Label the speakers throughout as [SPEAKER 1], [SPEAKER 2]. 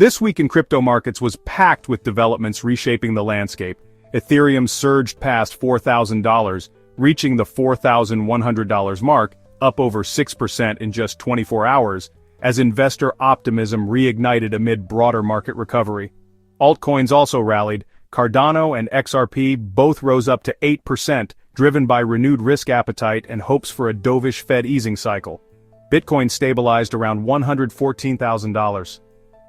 [SPEAKER 1] This week in crypto markets was packed with developments reshaping the landscape. Ethereum surged past $4,000, reaching the $4,100 mark, up over 6% in just 24 hours, as investor optimism reignited amid broader market recovery. Altcoins also rallied. Cardano and XRP both rose up to 8%, driven by renewed risk appetite and hopes for a dovish Fed easing cycle. Bitcoin stabilized around $114,000.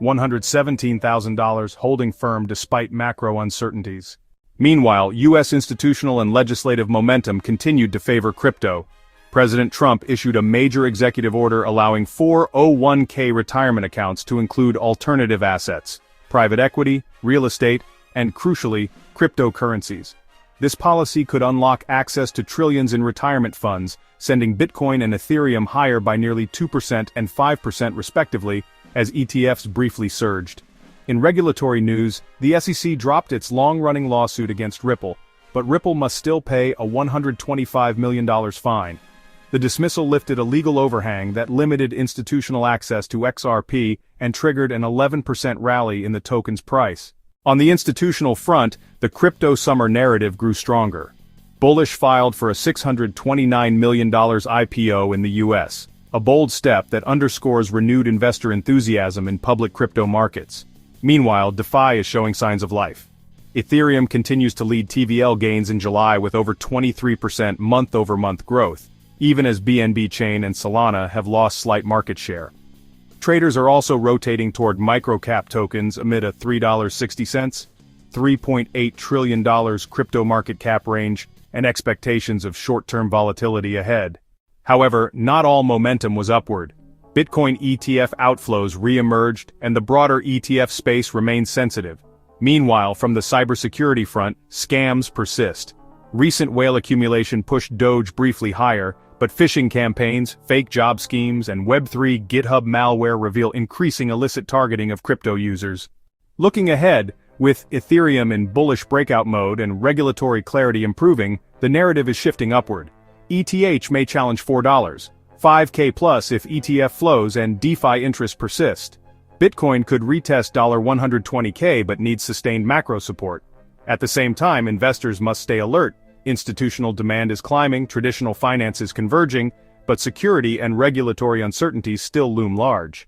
[SPEAKER 1] $117,000 holding firm despite macro uncertainties. Meanwhile, U.S. institutional and legislative momentum continued to favor crypto. President Trump issued a major executive order allowing 401k retirement accounts to include alternative assets, private equity, real estate, and crucially, cryptocurrencies. This policy could unlock access to trillions in retirement funds, sending Bitcoin and Ethereum higher by nearly 2% and 5% respectively, as ETFs briefly surged. In regulatory news, the SEC dropped its long-running lawsuit against Ripple, but Ripple must still pay a $125 million fine. The dismissal lifted a legal overhang that limited institutional access to XRP and triggered an 11% rally in the token's price. On the institutional front, the crypto summer narrative grew stronger. Bullish filed for a $629 million IPO in the US, a bold step that underscores renewed investor enthusiasm in public crypto markets. Meanwhile, DeFi is showing signs of life. Ethereum continues to lead TVL gains in July with over 23% month-over-month growth, even as BNB Chain and Solana have lost slight market share. Traders are also rotating toward microcap tokens amid a $3.60, $3.8 trillion crypto market cap range, and expectations of short-term volatility ahead. However, not all momentum was upward. Bitcoin ETF outflows re-emerged, and the broader ETF space remains sensitive. Meanwhile, from the cybersecurity front, scams persist. Recent whale accumulation pushed Doge briefly higher, but phishing campaigns, fake job schemes, and Web3 GitHub malware reveal increasing illicit targeting of crypto users. Looking ahead, with Ethereum in bullish breakout mode and regulatory clarity improving, the narrative is shifting upward. ETH may challenge $4, $5K plus if ETF flows and DeFi interest persist. Bitcoin could retest $120K but needs sustained macro support. At the same time, investors must stay alert. Institutional demand is climbing, traditional finance is converging, but security and regulatory uncertainties still loom large.